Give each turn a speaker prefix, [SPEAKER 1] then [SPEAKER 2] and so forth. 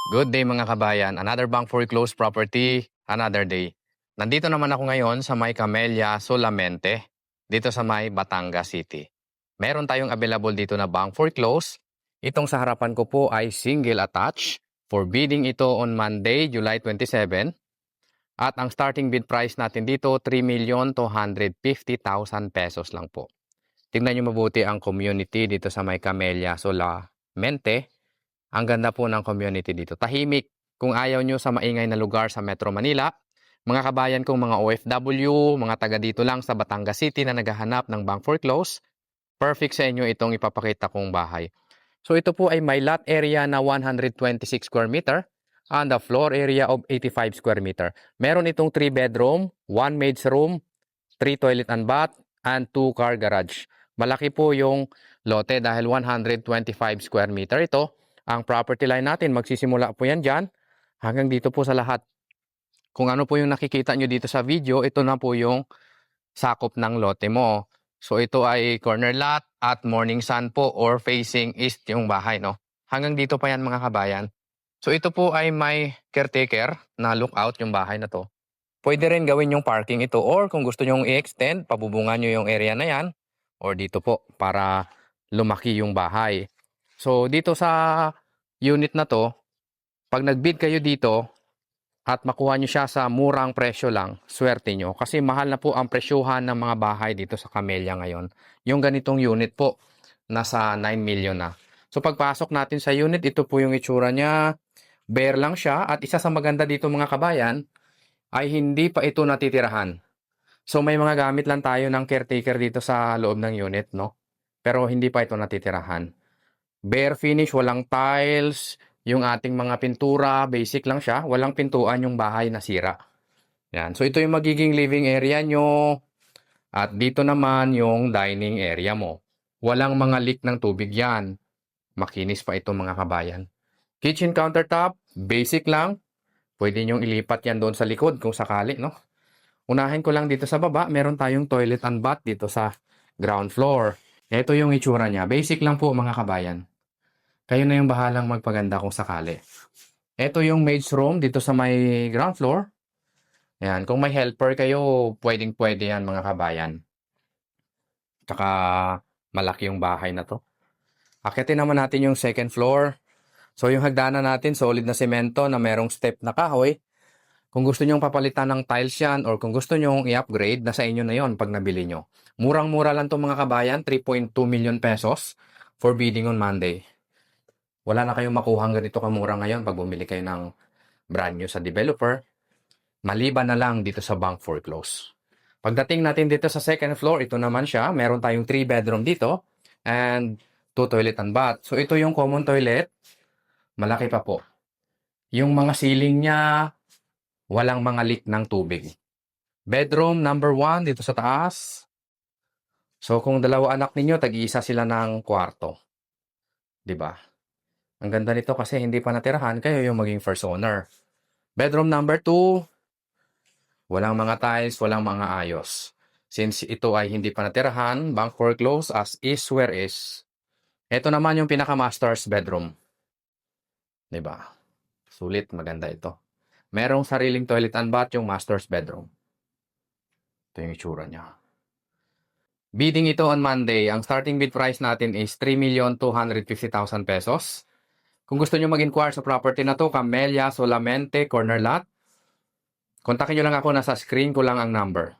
[SPEAKER 1] Good day mga kabayan. Another bank foreclosed property, another day. Nandito naman ako ngayon sa may Camellia Solamente, dito sa may Batangas City. Meron tayong available dito na bank foreclosed. Itong sa harapan ko po ay single attached. For bidding ito on Monday, July 27. At ang starting bid price natin dito, 3,250,000 pesos lang po. Tingnan nyo mabuti ang community dito sa may Camellia Solamente. Ang ganda po ng community dito. Tahimik. Kung ayaw nyo sa maingay na lugar sa Metro Manila, mga kabayan kong mga OFW, mga taga dito lang sa Batangas City na naghahanap ng bank foreclose, perfect sa inyo itong ipapakita kong bahay. So ito po ay may lot area na 126 square meter and the floor area of 85 square meter. Meron itong 3 bedroom, 1 maid's room, 3 toilet and bath, and 2 car garage. Malaki po yung lote dahil 125 square meter ito. Ang property line natin, magsisimula po yan dyan hanggang dito po sa lahat. Kung ano po yung nakikita nyo dito sa video, ito na po yung sakop ng lote mo. So ito ay corner lot at morning sun po or facing east yung bahay, no? Hanggang dito pa yan mga kabayan. So ito po ay may caretaker na lookout yung bahay na to. Pwede rin gawin yung parking ito or kung gusto nyo i-extend, pabubungan nyo yung area na yan or dito po para lumaki yung bahay. So dito sa unit na to, pag nag-bid kayo dito at makuha nyo siya sa murang presyo lang, swerte nyo. Kasi mahal na po ang presyuhan ng mga bahay dito sa Camellia ngayon. Yung ganitong unit po, nasa 9 million na. So pagpasok natin sa unit, ito po yung itsura niya. Bare lang siya at isa sa maganda dito mga kabayan ay hindi pa ito natitirahan. So may mga gamit lang tayo ng caretaker dito sa loob ng unit, no? Pero hindi pa ito natitirahan. Bare finish, walang tiles, yung ating mga pintura, basic lang siya, walang pintuan yung bahay na sira. Yan. So ito yung magiging living area nyo at dito naman yung dining area mo. Walang mga leak ng tubig yan. Makinis pa ito mga kabayan. Kitchen countertop, basic lang. Pwede nyong ilipat yan doon sa likod kung sakali, no? Unahin ko lang dito sa baba, meron tayong toilet and bath dito sa ground floor. Ito yung itsura niya. Basic lang po mga kabayan. Kayo na yung bahalang magpaganda kung sakali. Ito yung maid's room dito sa may ground floor. Ayan, kung may helper kayo, pwedeng-pwede yan mga kabayan. Tsaka malaki yung bahay na to. Akitin naman natin yung second floor. So yung hagdanan natin, solid na semento na merong step na kahoy. Kung gusto nyong papalitan ng tiles yan or kung gusto nyong i-upgrade, nasa inyo na yon pag nabili nyo. Murang-mura lang to mga kabayan, 3.2 million pesos for bidding on Monday. Wala na kayong makuhang ganito kamura ngayon pag bumili kayo ng brand new sa developer. Maliban na lang dito sa bank foreclose. Pagdating natin dito sa second floor, ito naman siya. Meron tayong 3 bedroom dito and 2 toilet and bath. So ito yung common toilet. Malaki pa po. Yung mga ceiling niya, walang mga leak ng tubig. Bedroom number 1 dito sa taas. So kung dalawa anak ninyo, tag-iisa sila ng kwarto. 'Di ba? Ang ganda nito kasi hindi pa natirahan, kayo yung maging first owner. Bedroom number 2, walang mga tiles, walang mga ayos. Since ito ay hindi pa natirahan, bank foreclose as is where is. Ito naman yung pinaka-master's bedroom. 'Di ba? Sulit, maganda ito. Merong sariling toilet and bath yung master's bedroom. Ito yung itsura niya. Bidding ito on Monday. Ang starting bid price natin is 3,250,000 pesos. Kung gusto nyo mag-inquire sa property na to, Camellia Solamente, corner lot, kontakin nyo lang ako, nasa screen ko lang ang number.